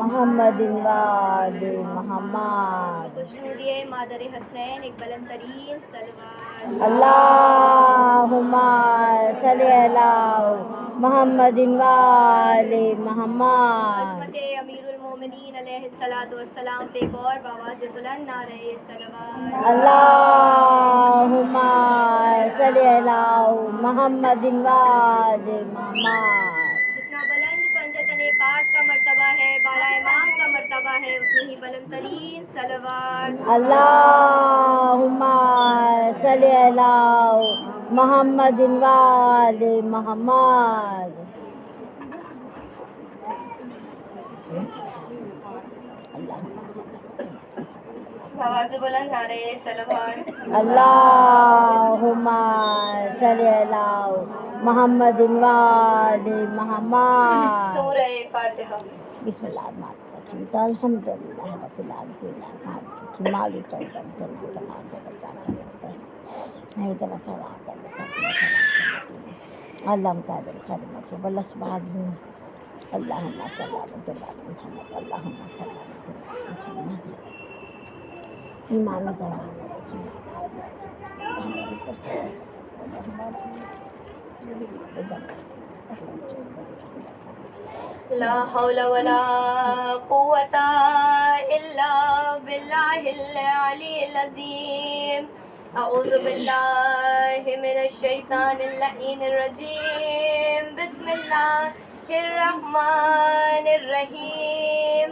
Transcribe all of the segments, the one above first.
محمد وآل محمد. خوشنودی مادر حسنین ایک بلند ترین صلوات. اللہم صلی علی محمد وآل محمد. عظمت امیر المومنین علیہ السلام پہ ایک اور بآواز بلند نعرہ صلوات. اللہم صلی علی محمد وآل محمد. جتنا بلند پنجتن پاک کا مرتبہ ہے، بارہ امام کا مرتبہ ہے، اتنی ہی بلند ترین صلوات. اللہم صلی علی محمد وآل محمد. آواز بلند نعرہ صلوات. اللہم صلی علی محمد وآل محمد. سورہ فاتحہ. بسم اللہ الرحمن الرحیم. الحمدللہ رب العالمین مالک یوم الدین اللہم تعالی کلمۃ واللہ سبحانہ. اللہم صلی علی محمد. اللہم صلی علی محمد. ایمان زمان لا حول ولا قوة إلا بالله العلي العظيم. أعوذ بالله من الشيطان اللعين الرجيم. بسم الله الرحمن الرحيم.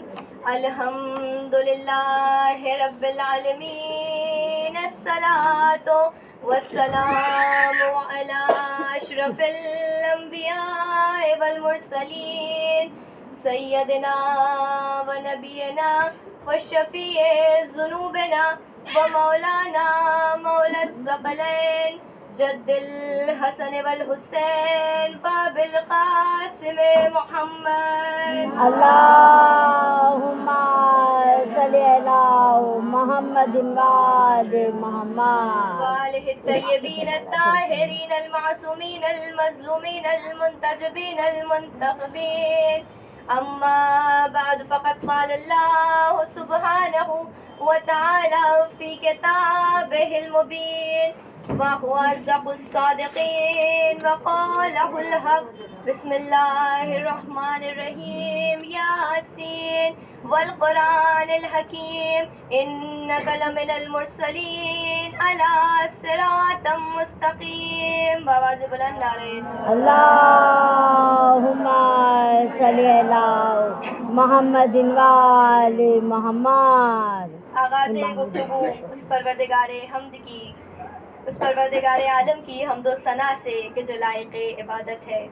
الحمد لله رب العالمين. الصلاة والسلام على أشرف الأنبياء والمرسلين سيدنا ونبينا وشفيع ذنوبنا ومولانا مولى الثقلين جد الحسن والحسين باب القاسم محمد. اللہم صلی علی محمد وآل محمد. وآلہ الطیبین الطاہرین المعصومین المظلومین المنتجبین المنتخبین. اما بعد فقد قال اللہ سبحانہ وتعالى في كتابه المبين وهو أصدق الصادقين وقاله الحق. بسم الله الرحمن الرحيم. ياسين والقرآن الحكيم إنك لمن المرسلين على صراط مستقيم. بآواز بلند نعرہ اللہم صلی علی محمد وآل محمد. آغاز گفتگو اس پروردگار حمد کی، اس پروردگار عالم کی حمد و ثنا سے کہ جو لائق عبادت ہے،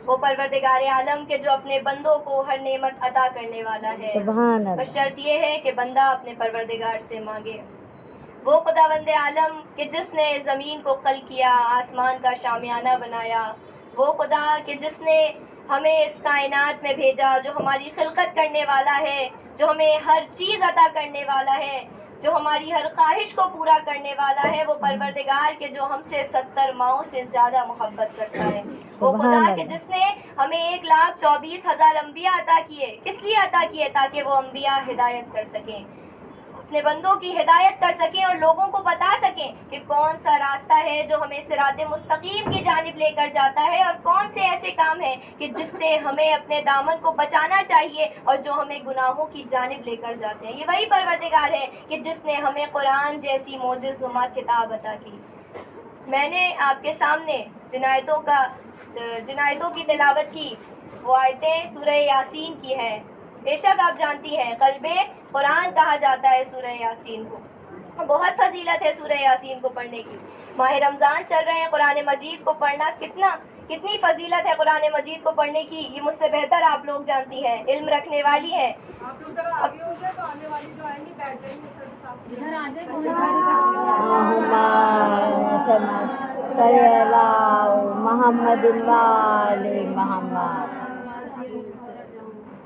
وہ پروردگار عالم کے جو اپنے بندوں کو ہر نعمت عطا کرنے والا ہے. سبحان اللہ. بس شرط یہ ہے کہ بندہ اپنے پروردگار سے مانگے. وہ خداوند عالم کہ جس نے زمین کو خلق کیا، آسمان کا شامیانہ بنایا، وہ خدا کہ جس نے ہمیں اس کائنات میں بھیجا، جو ہماری خلقت کرنے والا ہے، جو ہمیں ہر چیز عطا کرنے والا ہے، جو ہماری ہر خواہش کو پورا کرنے والا ہے، وہ پروردگار کے جو ہم سے 70 ماؤں سے زیادہ محبت کرتا ہے. وہ خدا کہ جس نے ہمیں 1,24,000 انبیاء عطا کیے. کس لیے عطا کیے؟ تاکہ وہ انبیاء ہدایت کر سکیں، اپنے بندوں کی ہدایت کر سکیں اور لوگوں کو بتا سکیں کہ کون سا راستہ ہے جو ہمیں صراط مستقیم کی جانب لے کر جاتا ہے، اور کون سے ایسے کام ہیں کہ جس سے ہمیں اپنے دامن کو بچانا چاہیے اور جو ہمیں گناہوں کی جانب لے کر جاتے ہیں. یہ وہی پروردگار ہے کہ جس نے ہمیں قرآن جیسی معجز نما کتاب عطا کی. میں نے آپ کے سامنے جنایتوں کی تلاوت کی. وہ آیتیں سورہ یاسین کی ہیں. بے شک آپ جانتی ہیں قلب قرآن کہا جاتا ہے سورہ یاسین کو. بہت فضیلت ہے سورہ یاسین کو پڑھنے کی. ماہ رمضان چل رہے ہیں، قرآن مجید کو پڑھنا کتنی فضیلت ہے قرآن مجید کو پڑھنے کی. یہ مجھ سے بہتر آپ لوگ جانتی ہیں، علم رکھنے والی ہیں. اللہم صلی اللہ محمد وآل محمد۔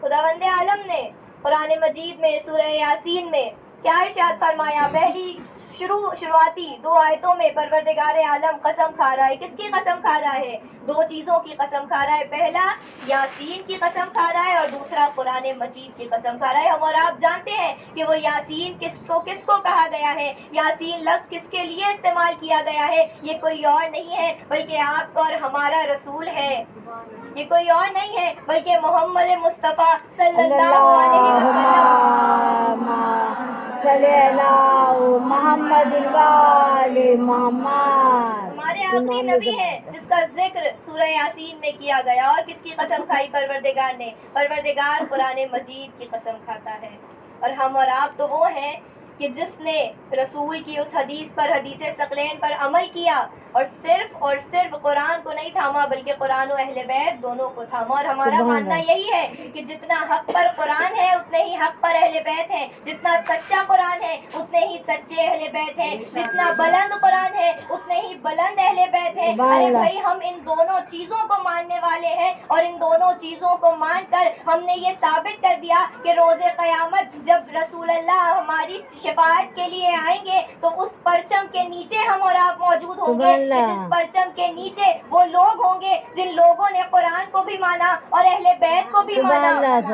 خداوند عالم نے قرآن مجید میں سورہ یاسین میں کیا ارشاد فرمایا؟ پہلی شروعاتی 2 آیتوں میں پروردگار عالم قسم کھا رہا ہے۔ کس کی قسم کھا رہا ہے؟ 2 چیزوں کی قسم کھا رہا ہے۔ پہلا یاسین کی قسم کھا رہا ہے اور دوسرا قرآن مجید کی قسم کھا رہا ہے۔ ہم اور آپ جانتے ہیں کہ وہ یاسین کس کو کہا گیا ہے، یاسین لفظ کس کے لیے استعمال کیا گیا ہے؟ یہ کوئی اور نہیں ہے بلکہ آپ کا اور ہمارا رسول ہے۔ یہ کوئی اور نہیں ہے بلکہ محمد مصطفیٰ صلی اللہ علیہ وسلم۔ صلی اللہ محمد وآل محمد۔ ہمارے آخری نبی ہیں جس کا ذکر سورہ یاسین میں کیا گیا، اور کس کی قسم کھائی پروردگار نے؟ پروردگار قرآن مجید کی قسم کھاتا ہے۔ اور ہم اور آپ تو وہ ہیں کہ جس نے رسول کی اس حدیث پر، حدیث ثقلین پر عمل کیا اور صرف قرآن کو نہیں تھاما بلکہ قرآن و اہل بیت دونوں کو تھاما۔ اور ہمارا ماننا یہی ہے کہ جتنا حق پر قرآن ہے اتنے ہی حق پر اہل بیت ہیں، جتنا سچا قرآن ہے اتنے ہی سچے اہل بیت ہیں، جتنا بلند قرآن ہے اتنے ہی بلند اہل بیت ہیں۔ ارے بھائی، ہم ان دونوں چیزوں کو ماننے والے ہیں، اور ان دونوں چیزوں کو مان کر ہم نے یہ ثابت کر دیا کہ روز قیامت جب رسول اللہ ہماری شفاعت کے لیے آئیں گے تو اس پرچم کے نیچے ہم اور آپ موجود ہوں گے، جس پرچم کے نیچے وہ لوگ ہوں گے جن لوگوں نے قرآن کو بھی مانا اور اہل بیت کو بھی مانا۔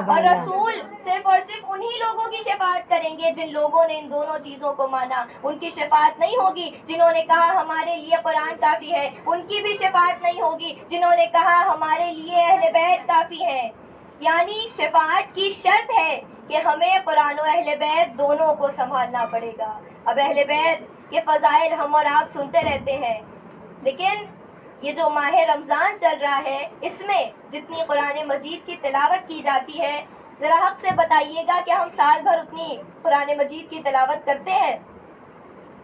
اور رسول صرف اور صرف انہی لوگوں کی شفاعت کریں گے جن لوگوں نے ان دونوں چیزوں کو مانا۔ ان کی شفاعت نہیں ہوگی جنہوں نے کہا ہمارے لیے قرآن کافی ہے، ان کی بھی شفاعت نہیں ہوگی جنہوں نے کہا ہمارے لیے اہل بیت کافی ہے۔ یعنی شفاعت کی شرط ہے کہ ہمیں قرآن و اہل بیت دونوں کو سنبھالنا پڑے گا۔ اب اہل بیت کے فضائل ہم اور آپ سنتے رہتے ہیں، لیکن یہ جو ماہ رمضان چل رہا ہے اس میں جتنی قرآن مجید کی تلاوت کی جاتی ہے، ذرا حق سے بتائیے گا کہ ہم سال بھر اتنی قرآن مجید کی تلاوت کرتے ہیں؟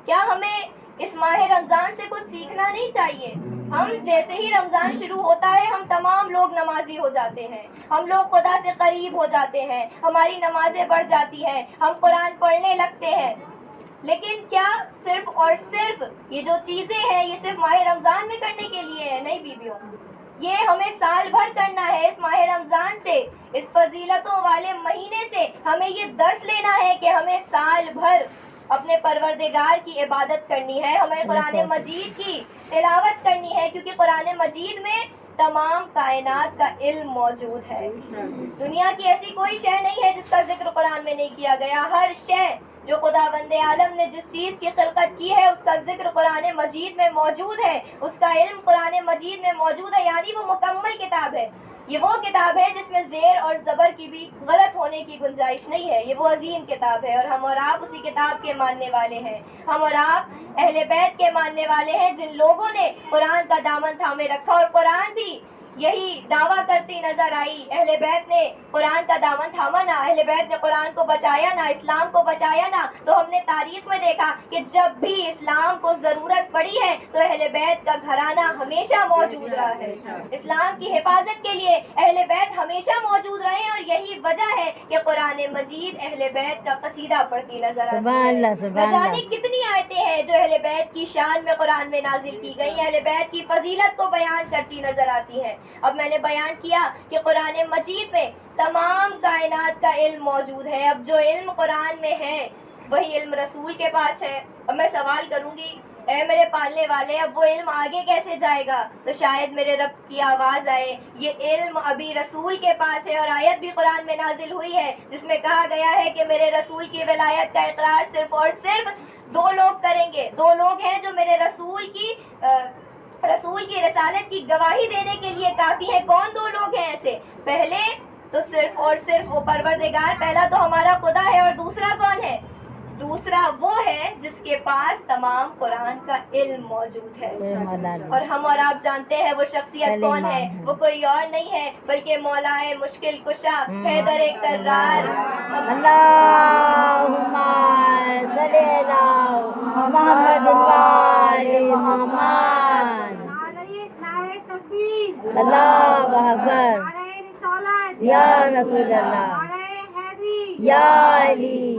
کیا ہمیں اس ماہ رمضان سے کچھ سیکھنا نہیں چاہیے؟ ہم جیسے ہی رمضان شروع ہوتا ہے ہم تمام لوگ نمازی ہو جاتے ہیں، ہم لوگ خدا سے قریب ہو جاتے ہیں، ہماری نمازیں بڑھ جاتی ہیں، ہم قرآن پڑھنے لگتے ہیں۔ لیکن کیا صرف اور صرف یہ جو چیزیں ہیں یہ صرف ماہ رمضان میں کرنے کے لیے ہے؟ نہیں بیویوں، یہ ہمیں سال بھر کرنا ہے۔ اس ماہ رمضان سے، اس فضیلتوں والے مہینے سے ہمیں یہ درس لینا ہے کہ ہمیں سال بھر اپنے پروردگار کی عبادت کرنی ہے، ہمیں قرآن مجید کی تلاوت کرنی ہے، کیونکہ قرآن مجید میں تمام کائنات کا علم موجود ہے۔ دنیا کی ایسی کوئی شے نہیں ہے جس کا ذکر قرآن میں نہیں کیا گیا۔ ہر شے جو خداوند عالم نے جس چیز کی خلقت کی ہے اس کا ذکر قرآن مجید میں موجود ہے، اس کا علم قرآن مجید میں موجود ہے، یعنی وہ مکمل کتاب ہے۔ یہ وہ کتاب ہے جس میں زیر اور زبر کی بھی غلط ہونے کی گنجائش نہیں ہے، یہ وہ عظیم کتاب ہے، اور ہم اور آپ اسی کتاب کے ماننے والے ہیں۔ ہم اور آپ اہل بیت کے ماننے والے ہیں جن لوگوں نے قرآن کا دامن تھامے رکھا، اور قرآن بھی یہی دعویٰ کرتی نظر آئی۔ اہل بیت نے قرآن کا دامن تھاما نہ، اہل بیت نے قرآن کو بچایا نہ، اسلام کو بچایا نہ، تو ہم نے تاریخ میں دیکھا کہ جب بھی اسلام کو ضرورت پڑی ہے تو اہل بیت کا گھرانہ ہمیشہ موجود رہا ہے۔ اسلام کی حفاظت کے لیے اہل بیت ہمیشہ موجود رہے ہیں، اور یہی وجہ ہے کہ قرآن مجید اہل بیت کا قصیدہ پڑھتی نظر آتی ہے۔ نہ جانے کتنی آیتیں ہیں جو اہل بیت کی شان میں قرآن میں نازل کی گئی، اہل بیت کی فضیلت کو بیان کرتی نظر آتی ہیں۔ اب میں نے بیان کیا کہ قرآن مجید میں تمام کائنات کا علم موجود ہے۔ اب جو علم قرآن میں ہے وہی علم رسول کے پاس ہے۔ اب میں سوال کروں گی، اے میرے پالنے والے، اب وہ علم آگے کیسے جائے گا؟ تو شاید میرے رب کی آواز آئے، یہ علم ابھی رسول کے پاس ہے، اور آیت بھی قرآن میں نازل ہوئی ہے جس میں کہا گیا ہے کہ میرے رسول کی ولایت کا اقرار صرف اور صرف 2 لوگ کریں گے۔ 2 لوگ ہیں جو میرے رسول کی رسالت کی گواہی دینے کے لیے کافی ہے۔ کون 2 لوگ ہیں ایسے؟ پہلے تو صرف اور صرف وہ پروردگار، پہلا تو ہمارا خدا ہے، اور دوسرا کون ہے؟ دوسرا وہ ہے جس کے پاس تمام قرآن کا علم موجود ہے۔ اور ہم اور آپ جانتے ہیں وہ شخصیت کون ہے، وہ کوئی اور نہیں ہے بلکہ مولا مشکل کشا حیدر کرار۔ اللہم صلی اللہ محمد وآل محمد۔ اللہ اکبر، یا رسول اللہ، یا علی۔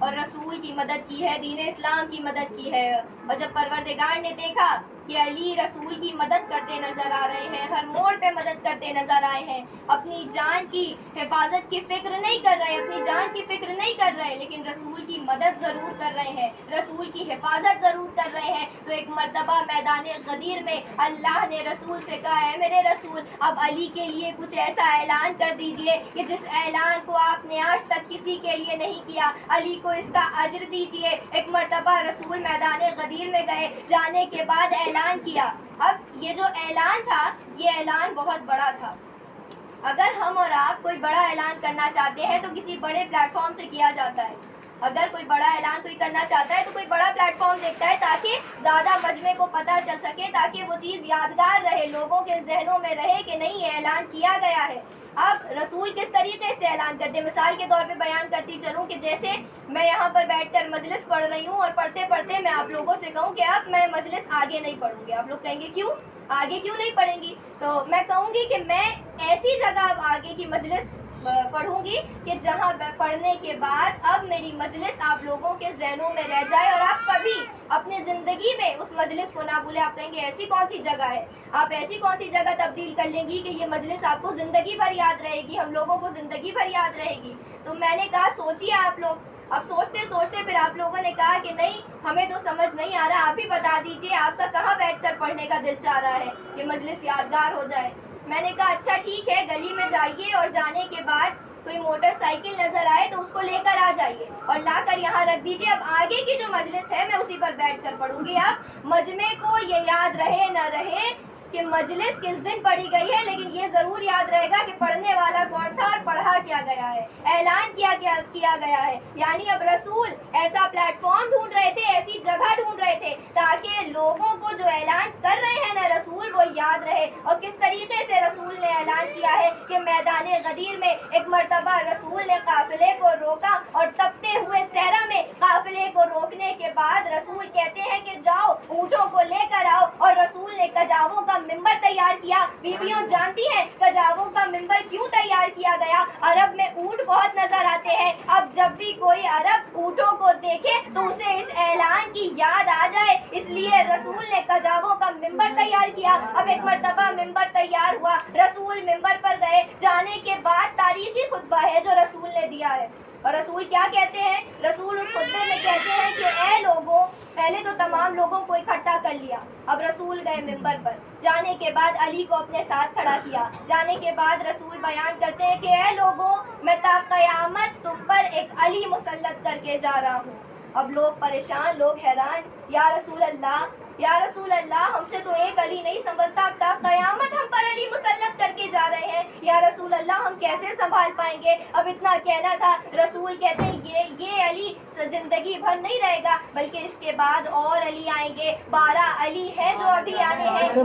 اور رسول کی مدد کی ہے، دین اسلام کی مدد کی ہے۔ اور جب پروردگار نے دیکھا کہ علی رسول کی مدد کرتے نظر آ رہے ہیں، ہر موڑ پہ مدد کرتے نظر آئے ہیں، اپنی جان کی حفاظت کی فکر نہیں کر رہے، اپنی جان کی فکر نہیں کر رہے، لیکن رسول کی مدد ضرور کر رہے ہیں، رسول کی حفاظت ضرور کر رہے ہیں، تو ایک مرتبہ میدان غدیر میں اللہ نے رسول سے کہا، ہے میرے رسول اب علی کے لیے کچھ ایسا اعلان کر دیجئے کہ جس اعلان کو آپ نے آج تک کسی کے لیے نہیں کیا، علی کو اس کا اجر دیجئے۔ ایک مرتبہ رسول میدان غدیر میں گئے، جانے کے بعد اعلان کیا۔ اب یہ جو اعلان تھا، یہ اعلان بہت بڑا تھا۔ اگر ہم اور آپ کوئی بڑا اعلان کرنا چاہتے ہیں تو کسی بڑے پلیٹ فارم سے کیا جاتا ہے۔ اگر کوئی بڑا اعلان کوئی کرنا چاہتا ہے تو کوئی بڑا پلیٹ فارم دیکھتا ہے تاکہ زیادہ مجمع کو پتہ چل سکے، تاکہ وہ چیز یادگار رہے، لوگوں کے ذہنوں میں رہے کہ نہیں یہ اعلان کیا گیا ہے۔ اب رسول کس طریقے سے اعلان کرتے ہیں، مثال کے طور پہ بیان کرتی چلوں کہ جیسے میں یہاں پر بیٹھ کر مجلس پڑھ رہی ہوں اور پڑھتے پڑھتے میں آپ لوگوں سے کہوں کہ اب میں مجلس آگے نہیں پڑھوں گی، آپ لوگ کہیں گے کیوں آگے کیوں نہیں پڑھیں گی؟ تو میں کہوں گی کہ میں ایسی جگہ اب آگے کی مجلس پڑھوں گی کہ جہاں پڑھنے کے بعد اب میری مجلس آپ لوگوں کے ذہنوں میں رہ جائے اور آپ کبھی اپنی زندگی میں اس مجلس کو نہ بھولیں۔ آپ کہیں گے ایسی کون سی جگہ ہے، آپ ایسی کون سی جگہ تبدیل کر لیں گی کہ یہ مجلس آپ کو زندگی بھر یاد رہے گی، ہم لوگوں کو زندگی بھر یاد رہے گی؟ تو میں نے کہا سوچیے آپ لوگ۔ اب سوچتے سوچتے پھر آپ لوگوں نے کہا کہ نہیں ہمیں تو سمجھ نہیں آ رہا، آپ ہی بتا دیجئے آپ کا کہاں بیٹھ کر پڑھنے کا دل چاہ رہا ہے کہ مجلس یادگار ہو جائے۔ میں نے کہا اچھا ٹھیک ہے، گلی میں جائیے اور جانے کے بعد کوئی موٹر سائیکل نظر آئے تو اس کو لے کر آ جائیے اور لا کر یہاں رکھ دیجئے، اب آگے کی جو مجلس ہے میں اسی پر بیٹھ کر پڑھوں گی۔ اب مجمع کو یہ یاد رہے نہ رہے کہ مجلس کس دن پڑھی گئی ہے، لیکن یہ ضرور یاد رہے گا کہ پڑھنے والا کون تھا اور پڑھا کیا گیا ہے، اعلان کیا گیا ہے۔ یعنی اب رسول ایسا پلیٹ فارم ڈھونڈ رہے تھے، ایسی جگہ ڈھونڈ رہے تھے تاکہ لوگوں کو جو اعلان کر رہے ہیں نا رسول وہ یاد رہے۔ اور کس طریقے سے رسول نے اعلان کیا ہے کہ میدان غدیر میں ایک مرتبہ رسول نے قافلے کو روکا اور تپتے ہوئے صحرا میں قافلے کو روکنے کے بعد رسول کہتے ہیں کہ جاؤ اونٹوں کو لے کر آؤ، اور رسول نے کجاووں کا ممبر تیار کیا۔ بیویوں جانتی ہیں کجاووں کا ممبر کیوں تیار کیا گیا؟ عرب میں اونٹ بہت نظر آتے ہیں، اب جب بھی کوئی عرب اونٹوں کو دیکھے تو اسے اس اعلان کی یاد آ جائے، اس لیے رسول نے کجاووں کا ممبر تیار کیا۔ اب ایک مرتبہ ممبر تیار ہوا، رسول ممبر پر گئے، جانے کے بعد تاریخی خطبہ ہے جو رسول نے دیا ہے۔ اور رسول کیا کہتے ہیں؟ رسول اس خطبے میں کہتے ہیں کہ اے لوگوں، پہلے تو تمام لوگوں کو اکٹھا کر لیا، اب رسول گئے ممبر پر، جانے کے بعد علی کو اپنے ساتھ کھڑا کیا، جانے کے بعد رسول بیان کرتے ہیں کہ اے لوگوں میں تا قیامت تم پر ایک علی مسلط کر کے جا رہا ہوں۔ اب لوگ پریشان، لوگ حیران، یا رسول اللہ ہم سے تو ایک علی نہیں سنبھلتا، اب تا قیامت ہم پر علی مسلط کر کے جا رہے ہیں، یا رسول اللہ ہم کیسے سنبھال پائیں گے؟ اب اتنا کہنا تھا، رسول کہتے ہیں یہ علی زندگی بھر نہیں رہے گا بلکہ اس کے بعد اور علی آئیں گے، 12 علی ہیں جو ابھی آنے ہیں، اس کے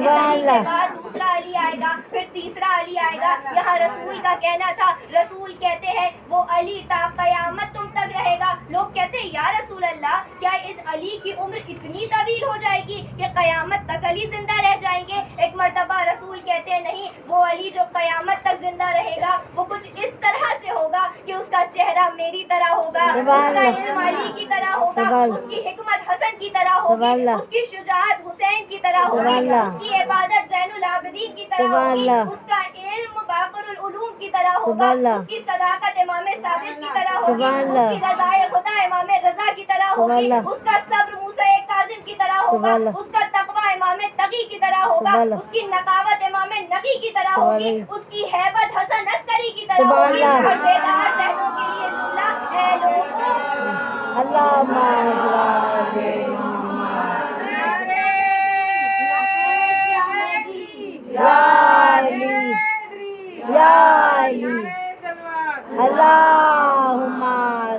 بعد دوسرا علی آئے گا، پھر تیسرا علی آئے گا۔ یہاں رسول کا کہنا تھا، رسول کہتے ہیں وہ علی تا قیامت تم تک رہے گا۔ لوگ کہتے ہیں یا رسول اللہ کیا اس علی کی عمر اتنی طویل ہو جائے گی کہ قیامت تک علی زندہ رہ جائیں گے؟ ایک مرتبہ رسول کہتے ہیں نہیں، وہ علی جو قیامت تک زندہ رہے گا وہ کچھ اس طرح سے ہوگا کہ اس کا چہرہ میری طرح ہوگا، اس کا علم علی کی طرح ہوگا، اس کی حکمت حسن کی طرح ہوگی، اس کی شجاعت حسین کی طرح ہوگی، اس کی عبادت زین العابدین کی طرح ہوگی، اس کا علم باقر العلوم کی طرح ہوگا، اس کی صداقت امام صادق کی طرح ہوگی، اس کی رضائے خدا امام رضا کی طرح ہوگی، اس کا صبر موسیٰ کاظم کی طرح ہوگا، اس کا تقوی امام تقی کی طرح ہوگا، اس کی نقاوت امام نقی کی طرح ہوگی، اس کی ہیبت حسن عسکری کی طرح ہوگی۔ اور بیدار ذہنوں کے لیے جملہ اے لوگوں اللہم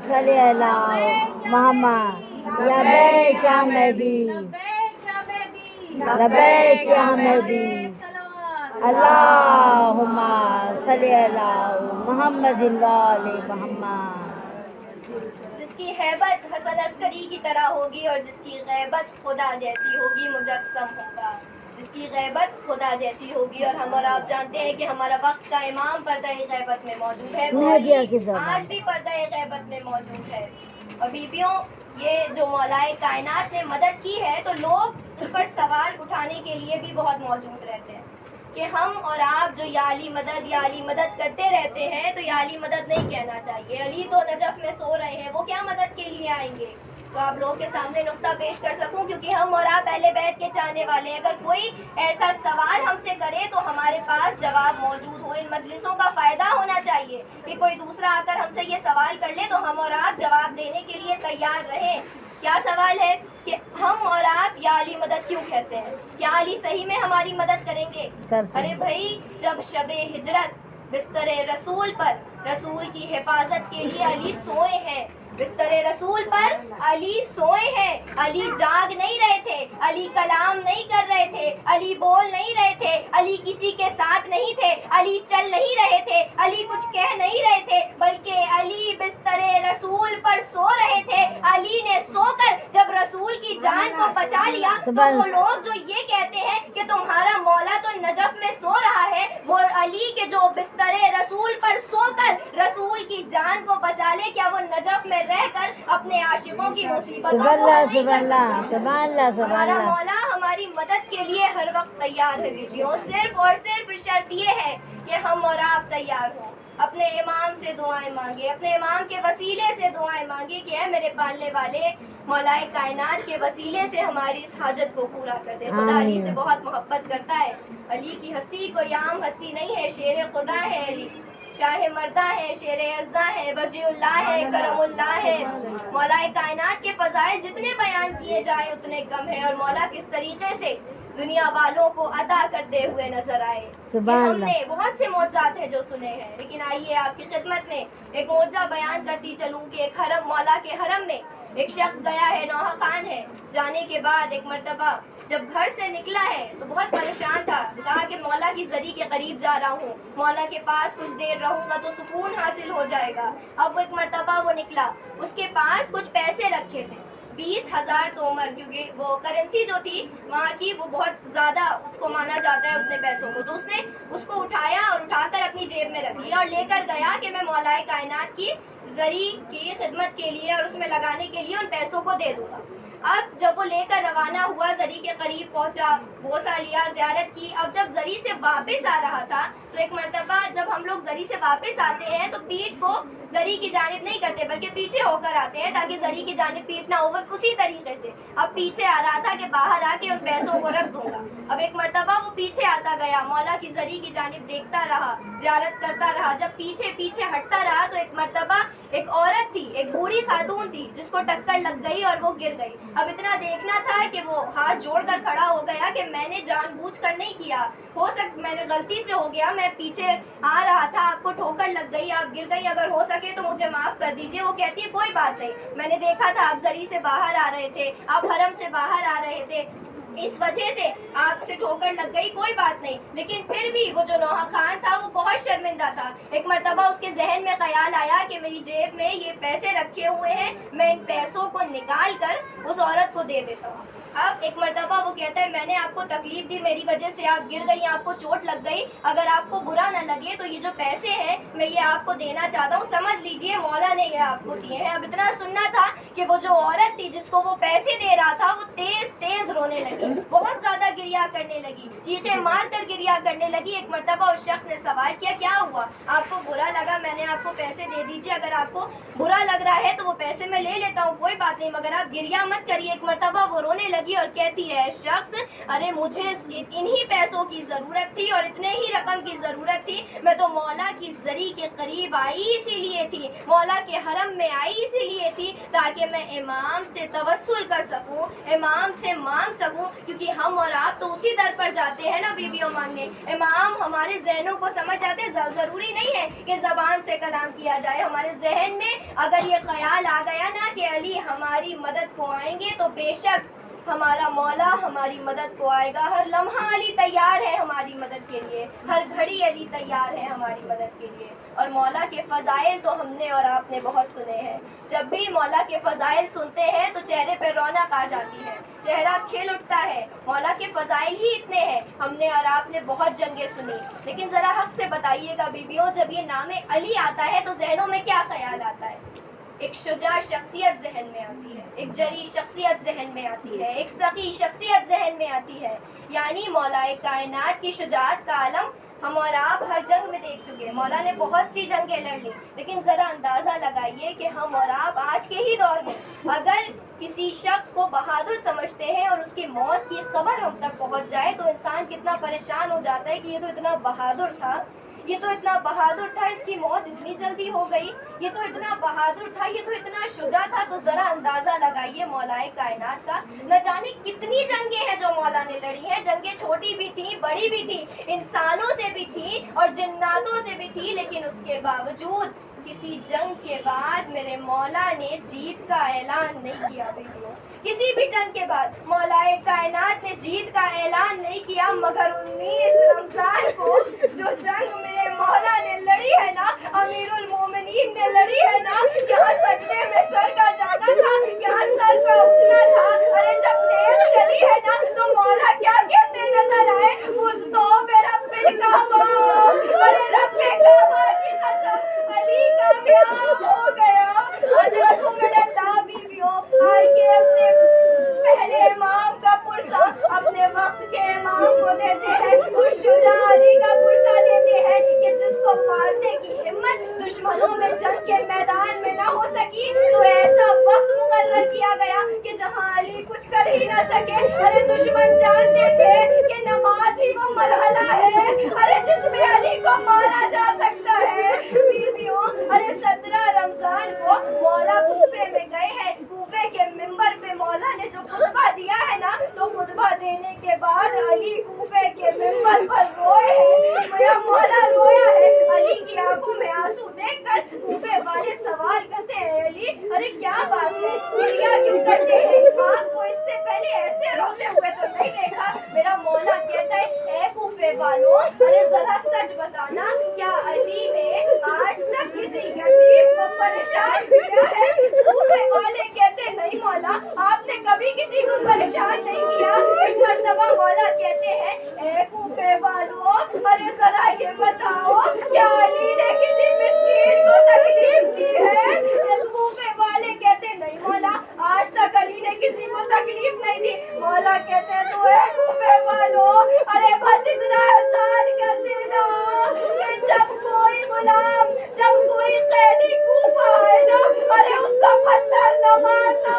صلی علی محمد لبیک یا مہدی لبیک یا مہدی اللہم صلی علی محمد وآل محمد۔ جس کی ہیبت حسن عسکری کی طرح ہوگی اور جس کی غیبت خدا جیسی ہوگی، مجسم ہوگا، جس کی غیبت خدا جیسی ہوگی۔ اور ہم اور آپ جانتے ہیں کہ ہمارا وقت کا امام پردہ غیبت میں موجود ہے، وہ آج بھی پردہ غیبت میں موجود ہے۔ اور بیویوں یہ جو مولائے کائنات نے مدد کی ہے تو لوگ اس پر سوال اٹھانے کے لیے بھی بہت موجود رہتے ہیں کہ ہم اور آپ جو یا علی مدد کرتے رہتے ہیں تو یا علی مدد نہیں کہنا چاہیے، علی تو نجف میں سو رہے ہیں، وہ کیا مدد کے لیے آئیں گے؟ تو آپ لوگوں کے سامنے نقطہ پیش کر سکوں کیونکہ ہم اور آپ اہل بیت کے چاہنے والے ہیں، اگر کوئی ایسا سوال ہم سے کرے تو ہمارے پاس جواب موجود ہو۔ ان مجلسوں کا فائدہ ہونا چاہیے کہ کوئی دوسرا آ کر ہم سے یہ سوال کر لے تو ہم اور آپ جواب دینے کے لیے تیار رہیں۔ کیا سوال ہے کہ ہم اور آپ یا علی مدد کیوں کہتے ہیں؟ کیا علی صحیح میں ہماری مدد کریں گے؟ ارے بھائی، جب شب ہجرت بستر رسول پر رسول کی حفاظت کے لیے علی سوئے ہیں، بستر رسول پر علی سوئے ہیں، علی جاگ نہیں رہے تھے، علی کلام نہیں کر رہے تھے، علی بول نہیں رہے تھے، علی کسی کے ساتھ نہیں تھے، علی چل نہیں رہے تھے، علی کچھ کہہ نہیں رہے تھے، بلکہ علی بستر رسول پر سو رہے تھے۔ علی نے سو کر جب رسول کی جان کو بچا لیا تو وہ لوگ جو یہ کہتے ہیں کہ تمہارا مولا تو نجف میں سو رہا ہے، وہ علی کے جو بستر رسول پر سو کر رسول کی جان کو بچا لے، کیا وہ نجف میں رہ کر اپنے عاشقوں کی مصیبتوں کو حل نہیں کر سکتا؟ ہمارا مولا ہماری مدد کے لیے ہر وقت تیار ہے بیویوں، صرف اور صرف شرط یہ ہے کہ ہم اور آپ تیار ہوں، اپنے امام سے دعائیں مانگے، اپنے امام کے وسیلے سے دعائیں مانگے کہ اے میرے پالنے والے مولائے کائنات کے وسیلے سے ہماری اس حاجت کو پورا کر دے۔ خدا علی سے بہت محبت کرتا ہے، علی کی ہستی کوئی عام ہستی نہیں ہے، شیر خدا ہے علی، شاہ مردہ ہے، شیر یزدہ ہے، وجی اللہ ہے، کرم اللہ ہے۔ مولائے کائنات کے فضائل جتنے بیان کیے جائیں اتنے کم ہیں، اور مولا کس طریقے سے دنیا والوں کو عطا کرتے ہوئے نظر آئے۔ ہم نے بہت سے معجزات ہیں جو سنے ہیں، لیکن آئیے آپ کی خدمت میں ایک معجزہ بیان کرتی چلوں کہ ایک حرم، مولا کے حرم میں ایک شخص گیا ہے، نوحہ خان ہے، جانے کے بعد ایک مرتبہ جب گھر سے نکلا ہے تو بہت پریشان تھا، کہا کہ مولا کی زری کے قریب جا رہا ہوں، مولا کے پاس کچھ دیر رہوں گا تو سکون حاصل ہو جائے گا۔ اب وہ ایک مرتبہ وہ نکلا، اس کے پاس کچھ پیسے رکھے تھے، 20,000 تومر، کیونکہ وہ کرنسی جو تھی وہاں کی وہ بہت زیادہ اس کو مانا جاتا ہے اتنے پیسوں کو، تو اس نے اس کو اٹھایا اور اٹھا کر اپنی جیب میں رکھ لیا اور لے کر گیا کہ میں مولائے کائنات کی زری کی خدمت کے لیے اور اس میں لگانے کے لیے ان پیسوں کو دے دوں گا۔ اب جب وہ لے کر روانہ ہوا، زری کے قریب پہنچا، بوسہ لیا، زیارت کی، اب جب زری سے واپس آ رہا تھا تو ایک مرتبہ جب ہم لوگ زری سے واپس آتے ہیں تو پیٹھ کو زری کی جانب نہیں کرتے بلکہ پیچھے ہو کر آتے ہیں تاکہ زری کی جانب پیٹ نہ ہو، اسی طریقے سے اب پیچھے آ رہا تھا کہ باہر آ کے ان پیسوں کو رکھ دوں گا۔ اب ایک مرتبہ وہ پیچھے آتا گیا، مولا کی زری کی جانب دیکھتا رہا، زیارت کرتا رہا، جب پیچھے پیچھے ہٹتا رہا تو ایک مرتبہ ایک عورت تھی، ایک بوڑھی خاتون تھی جس کو ٹکر لگ گئی اور وہ گر گئی۔ اب اتنا دیکھنا تھا کہ وہ ہاتھ جوڑ کر کھڑا ہو گیا کہ میں نے جان بوجھ کر نہیں کیا، ہو سکتا میں نے غلطی سے ہو گیا، میں پیچھے آ رہا تھا، آپ کو ٹھوکر لگ گئی، آپ گر گئی، اگر ہو سکے تو مجھے معاف کر دیجئے۔ وہ کہتی ہے کوئی بات نہیں، میں نے دیکھا تھا آپ زری سے باہر آ رہے تھے، آپ حرم سے باہر آ رہے تھے، اس وجہ سے آپ سے ٹھوکر لگ گئی، کوئی بات نہیں۔ لیکن پھر بھی وہ جو نوحہ خان تھا وہ بہت شرمندہ تھا۔ ایک مرتبہ اس کے ذہن میں خیال آیا کہ میری جیب میں یہ پیسے رکھے ہوئے ہیں، میں ان پیسوں کو نکال کر اس عورت کو دے دیتا ہوں۔ اب ایک مرتبہ وہ کہتا ہے میں نے آپ کو تکلیف دی، میری وجہ سے آپ گر گئی، آپ کو چوٹ لگ گئی، اگر آپ کو برا نہ لگے تو یہ جو پیسے ہیں میں یہ آپ کو دینا چاہتا ہوں، سمجھ لیجئے مولا نے یہ آپ کو دیے ہیں۔ اب اتنا سننا تھا کہ وہ جو عورت تھی جس کو وہ پیسے دے رہا تھا وہ تیز تیز رونے لگی، بہت زیادہ گریا کرنے لگی، چیخیں مار کر گریا کرنے لگی۔ ایک مرتبہ اس شخص نے سوال کیا کیا ہوا، آپ کو برا لگا، میں نے آپ کو پیسے دے دیجئے، اگر آپ کو برا لگ رہا ہے تو وہ پیسے میں لے لیتا ہوں، کوئی بات نہیں، مگر آپ گریا مت کریے۔ ایک مرتبہ وہ رونے لگی اور کہتی ہے شخص ارے مجھے انہی پیسوں کی ضرورت تھی اور اتنے ہی رقم کی ضرورت تھی، میں تو مولا کی زری کے قریب آئی اسی لیے تھی، مولا کے حرم میں آئی اسی لیے تھی تاکہ میں امام سے توسل کر سکوں، امام سے مانگ سکوں، کیونکہ ہم اور آپ تو اسی در پر جاتے ہیں نا بیویوں مانگنے، امام ہمارے ذہنوں کو سمجھ جاتے ہیں، ضروری نہیں ہے کہ زبان سے کلام کیا جائے، ہمارے ذہن میں اگر یہ خیال آ گیا نا کہ علی ہماری مدد کو آئیں گے تو بے شک ہمارا مولا ہماری مدد کو آئے گا، ہر لمحہ علی تیار ہے ہماری مدد کے لیے، ہر گھڑی علی تیار ہے ہماری مدد کے لیے۔ اور مولا کے فضائل تو ہم نے اور آپ نے بہت سنے ہیں، جب بھی مولا کے فضائل سنتے ہیں تو چہرے پہ رونق آ جاتی ہے، چہرہ کھل اٹھتا ہے، مولا کے فضائل ہی اتنے ہیں۔ ہم نے اور آپ نے بہت جنگیں سنی، لیکن ذرا حق سے بتائیے گا بیویوں، جب یہ نام علی آتا ہے تو ذہنوں میں کیا خیال آتا ہے؟ ایک شجاع شخصیت ذہن میں آتی ہے, ایک جری شخصیت ذہن میں آتی ہے, ایک سخی شخصیت ذہن میں آتی ہے. یعنی مولا کائنات کی شجاعت کا عالم ہم اور آپ ہر جنگ میں دیکھ چکے ہیں. مولا نے بہت سی جنگیں لڑ لی, لیکن ذرا اندازہ لگائیے کہ ہم اور آپ آج کے ہی دور میں اگر کسی شخص کو بہادر سمجھتے ہیں اور اس کی موت کی خبر ہم تک پہنچ جائے تو انسان کتنا پریشان ہو جاتا ہے کہ یہ تو اتنا بہادر تھا, یہ تو اتنا بہادر تھا, اس کی موت اتنی جلدی ہو گئی, یہ تو اتنا بہادر تھا, یہ تو اتنا شجاع تھا. تو ذرا اندازہ لگائیے مولا کائنات کا, نہ جانے کتنی جنگیں ہیں جو مولا نے لڑی ہیں. جنگیں چھوٹی بھی تھیں, بڑی بھی تھیں, انسانوں سے بھی تھیں اور جناتوں سے بھی تھی, لیکن اس کے باوجود کسی جنگ کے بعد میرے مولا نے جیت کا اعلان نہیں کیا. بیٹیوں, کسی بھی جنگ کے بعد مولا کائنات نے جیت کا اعلان نہیں کیا, مگر 19 رمضان کو جو جنگ میرے مولا نے لڑی ہے نا, امیر المومنین نے لڑی ہے نا, یہاں سجدے میں سر کا جانا تھا, یہاں سر کا اٹھنا تھا. ارے جب نیل چلی ہے نا تو مولا کیا کہتے نظر آئے, اس تو رب کعبہ, ارے رب کعبہ کی قسم علی کامیاب ہو گیا. حضرت میرے بیویوں, آئیے اپنے پہلے امام کا پرسہ اپنے وقت کے امام کو دیتے ہیں, اس شجاع علی کا پرسہ دیتے ہیں کہ جس کو مارنے کی ہمت دشمنوں میں جنگ کے میدان میں نہ ہو سکی تو ایسا وقت مقرر کیا گیا کہ جہاں علی کچھ کر ہی نہ سکے. ارے دشمن جانتے تھے کہ نماز ہی وہ مرحلہ ہے ارے جس میں علی کو مارا جا سکتا ہے. بیویوں, ارے 17 رمضان کو مولا کوفے میں گئے ہیں. کوفے کے منبر پہ مولا نے جو خطبہ دیا ہے نا, تو خطبہ دینے کے بعد علی کوفے کے منبر پر روئے ہیں. میرا مولا رویا ہے. علی کی آنکھوں میں آنسو دیکھ کر کوفے والے سوال کرتے ہیں, علی ارے کیا بات ہے, کیا کیوں کرتے ہیں, آپ کو اس سے پہلے ایسے روتے ہوئے تو نہیں دیکھا. میرا مولا کہتا ہے, اے کوفے والوں, ارے ذرا سچ بتانا, کیا علی نے آج تک کسی یتیم کو پریشان کیا ہے. کوفے والے کہتے نہیں مولا, آپ نے کبھی کسی کو پریشان نہیں کیا. ایک مرتبہ مولا کہتے ہیں, اے کوفے والوں, ارے ذرا یہ بتاؤ کیا علی نے کسی مسکین کو تکلیف دی ہے. کوفے والے کہتے نہیں مولا, آج تک علی نے کسی کو تکلیف نہیں دی. مولا کہتے ہیں, تو اے کوفے والوں, ارے بس اتنا احسان کر دینا کہ جب کوئی غلام, جب کوئی قیدی کوفہ آئے نا, ارے اس کا پتھر نہ مارنا.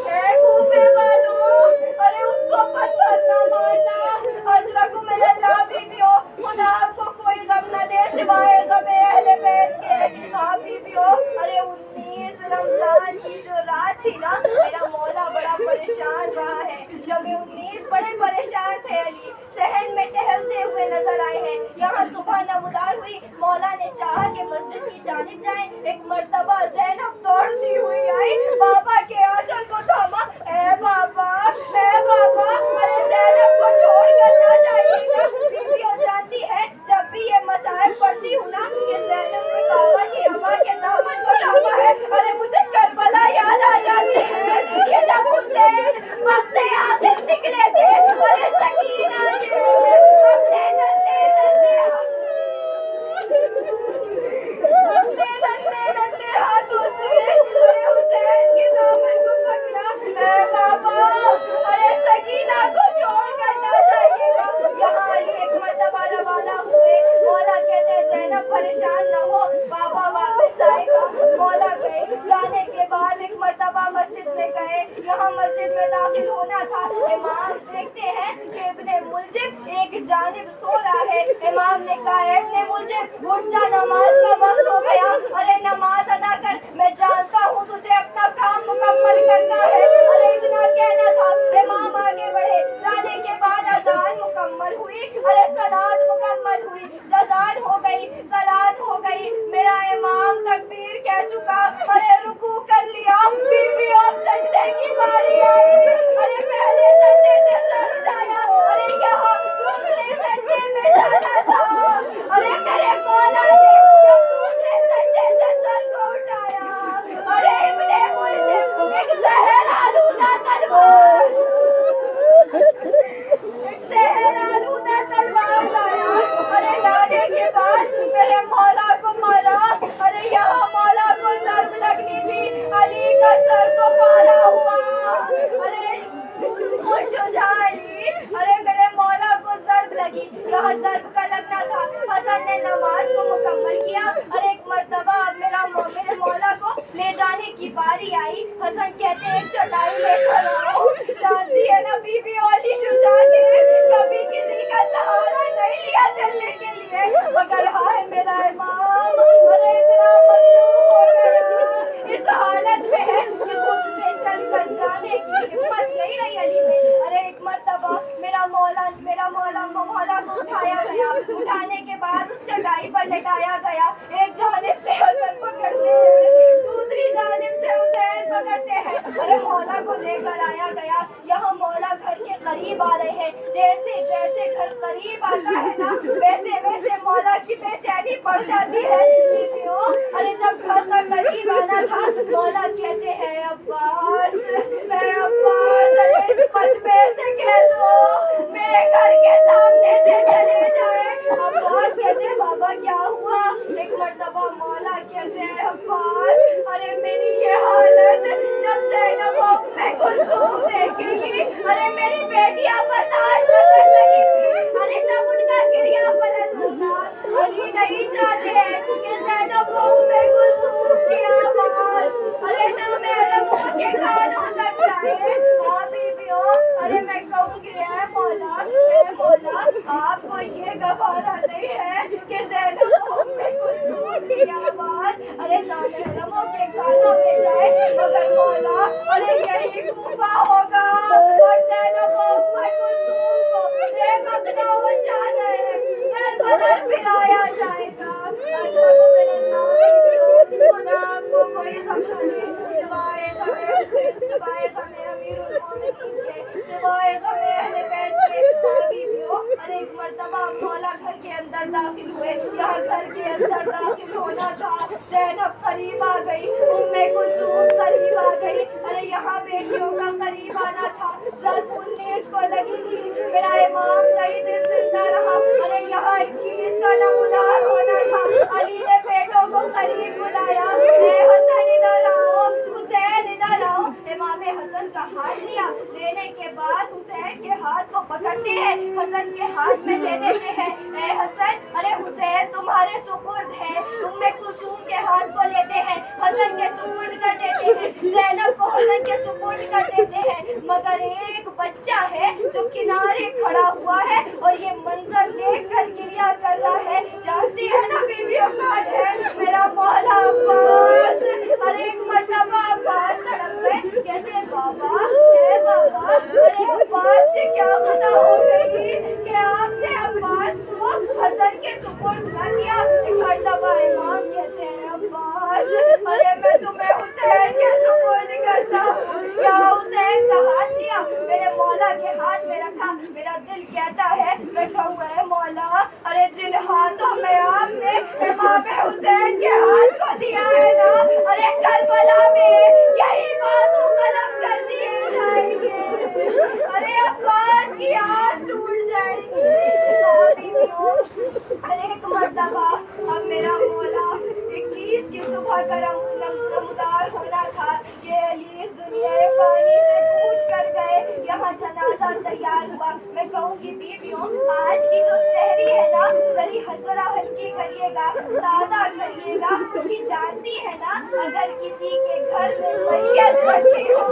اے کوفے والوں, ارے اس کو پتھر نہ مارنا. حضرت میرے اللہ بیویوں, خدا آپ کو کوئی غم نہ دے سوائے غم اہل بیت کے. ہاں بیویوں, ارے 19 رمضان کی جو رات تھی نا, میرا مولا بڑا پریشان رہا ہے. جب 19 بڑے پریشان تھے, علی صحن میں ٹہلتے ہوئے نظر آئے ہیں. یہاں صبح نمودار ہوئی, مولا نے چاہا کہ مسجد کی جانب جائیں. ایک مرتبہ زینب دوڑتی ہوئی آئی, بابا کے آنچل کو تھاما, اے بابا, اے بابا, ارے زینب کو چھوڑ کر نہ جائیے گا. بیویوں جانتی ہے, جب بھی یہ مصائب پڑھتی ہوں نا کہ زینب نے بابا کی ابا کے دامن کو تھاما ہے, ارے مجھے کربلا یاد آ جاتی ہے کہ جب حسین وقت آخر نکلے تھے, ارے سکینہ نے اپنے ننھے ہاتھوں سے ارے حسین کے دامن کو پکڑا. اے بابا, ارے سکینہ کو چھوڑ کر نہ جائیے گا. یہاں علی ایک مرتبہ روانہ ہوئے. مولا کہتے زینب پریشان نہ ہو, بابا واپس آئے گا. مولا گئے. جانے کے بعد ایک مرتبہ مسجد میں گئے. یہاں مسجد میں داخل ہونا تھا. امام دیکھتے ہیں کہ ابن ملجم ایک جانب سو رہا ہے. امام نے کہا, اے ابن ملجم, اٹھ جا, نماز کا وقت ہو گیا. ارے نماز ادا کر, میں جانتا ہوں تجھے اپنا کام مکمل کرنا ہے. ارے اتنا کہنا تھا. امام آگے بڑھے. جانے کے بعد اذان مکمل ہوئی, ارے صلاۃ مکمل ہوئی, اذان ہو گئی, صلاۃ ہو گئی. میرا امام تکبیر کہہ چکا, ارے رکوع کر لیا. بیوی اب سجدے کی باری آئی. ارے پہلے سجدے سے سر اٹھایا, ارے یہاں دوسرے سجدے میں جانا تھا. ارے میرے مولا نے جب دوسرے سجدے سے سر کو اٹھایا, ارے ابن ملجم ایک زہر آلودہ تلوار لایا. ارے لانے کے بعد میرے مولا کو مارا. ارے ضرب کا لگنا تھا۔ حسن نے نماز کو مکمل کیا اور ایک مرتبہ میرے مولا کو لے جانے کی باری آئی۔ حسن کہتے ہیں ایک چٹائی لے کر آؤ، جانتی ہے نا بی بی اولی شجاع نے کبھی کسی کا سہارا نہیں لیا چلنے کے لیے، مگر ہائے میرا امام ارے اتنا مظلوم ہو گیا، اس حالت میں ہے کہ خود سے چل کر جانے کی ہمت نہیں رہی علی میں۔ ارے ایک مرتبہ میرا مولا کو اٹھایا گیا، اٹھانے کے بعد اس چٹائی پر لٹایا گیا، ایک جانب سے حسن پکڑتے ہیں، دوسری جانب سے حسین پکڑتے ہیں۔ ارے مولا کو لے کر آیا گیا، یہاں مولا گھر کے قریب آ رہے ہیں، جیسے جیسے گھر قریب آتا ہے نا ویسے ویسے مولا کی بے چینی بڑھ جاتی ہے۔ بیویوں ارے جب گھر کا قریب آنا تھا مولا کہتے ہیں عباس ارے اس مجمع سے کہہ دو میرے گھر کے سامنے سے چلے جائے۔ عباس کہتے ہیں بابا کیا ہوا؟ ایک مرتبہ مولا کہتے ہیں عباس ارے میری یہ حالت جب زینب ام کلثوم دیکھے گی ارے میری بیٹیاں برداشت نہ کر سکیں گی، ارے جب ان کا گریا پلٹ ہوگا علی نہیں چاہتے کہ زینب ام کلثوم کی آواز ارے نامحرموں کے کانوں تک جائے۔ ہاں بیویوں ارے میں کہوں گی اے مولا آپ کو یہ گوارا نہیں ہے کہ زینب ام کلثوم کی آواز ارے نامحرموں کے کانوں میں جائے، مگر مولا ارے یہی کوفہ ہوگا اور زینب ام کلثوم کو بے مقناوت جانا ہے، در بدر پھرایا جائے گا۔ اشرف من الناس خدا آپ کو کوئی غم نہ دے سوائے غم حسین، سوائے غم امیر المومنین کے، سوائے غم اہل بیت کے۔ ہاں بیویوں ارے ایک مرتبہ مولا گھر کے اندر داخل ہوئے، یہاں گھر کے اندر داخل ہونا تھا، زینب قریب آ گئی، ام کلثوم قریب آ گئی، ارے یہاں بیٹیوں کا قریب آنا تھا۔ ضرب 19 کو لگی تھی، میرا امام کئی دن زندہ رہا، ارے یہاں 21 کا نمودار ہونا تھا۔ علی نے بیٹوں کو قریب بلایا، اے حسن ادھر آؤ، حسین ادھر آؤ۔ امام حسن کا ہاتھ لیا، لینے کے بعد حسین کے ہاتھ کو پکڑتے ہیں، حسن کے ہاتھ میں لے دیتے ہیں۔ اے حسن ارے حسین تمہارے سپرد ہے، ام کلثوم کے ہاتھ کو لیتے ہیں، حسن کے سپرد کر دیتے ہیں، زینب کو حسن کے سپرد کر دیتے ہیں، مگر ایک بچہ ہے جو کنارے کھڑا ہوا ہے اور یہ منظر دیکھ کر گریہ کر رہا ہے۔ جانتی ہے نا بیویوں کون ہے؟ میرا مولا عباس۔ ارے ایک مرتبہ عباس تڑپ گئے، کہتے ہیں بابا اے بابا ارے عباس سے کیا خطا ہو گئی کہ آپ نے عباس کو حسن کے سپرد نہ کیا؟ ایک مرتبہ امام کہتے ہیں عباس ارے میں تمہیں حسین کے سپرد کرتا ہوں۔ کیا حسین کا ہاتھ لیا، میرے مولا کے ہاتھ میں رکھا، میرا دل کہتا ہے میں کہوں اے مولا ارے جن ہاتھوں میں آپ نے امام حسین کے ہاتھ کو دیا ہے نا ارے کربلا میں یہی بازو قلم کر دیے جائیں گے، ارے عباس کی آنکھ ٹوٹ جائے گی۔ ارے ایک مرتبہ اب میرا مولا 21 کی صبح کا نمودار ہونا تھا، یہ علی اس دنیا فانی سے کوچ کر گئے، یہاں جنازہ تیار ہوا۔ میں کہوں گی بیویوں آج کی جو سحری ہے نا ذرا ہلکی کریے گا، سادہ کریے گا، کیونکہ جانتی ہے نا اگر کسی کے گھر میں میت بنتی ہو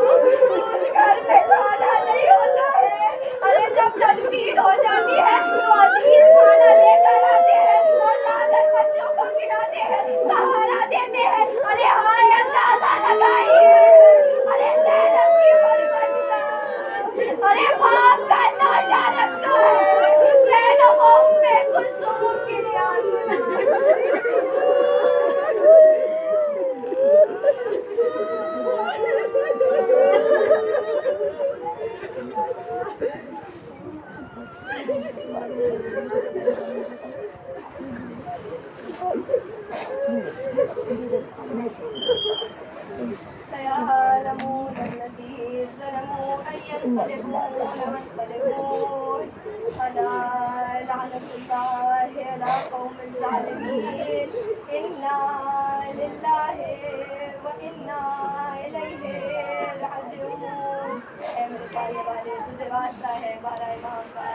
تو اس گھر میں کھانا نہیں ہوتا ہے، ارے جب تدفین ہو جاتی ہے تو عزیز کھانا لے کر آتے ہیں اور لا کر بچوں کو کھلاتے ہیں، سہارا دیتے ہیں۔ ارے ہائے اندازہ لگائیے ارے زینب کی غربت کا، ارے باپ کا نوشہ رکھتا ہے، زینب ام کلثوم کی نیاز سيعلمون الذين ظلموا أن ينقلبون منقلبون ألا لعنة الله على قوم الظالمين إنا لله وإنا إليه راجعون۔ اے میرے پیارے والے تجھے واسطہ ہے بارہ امام کا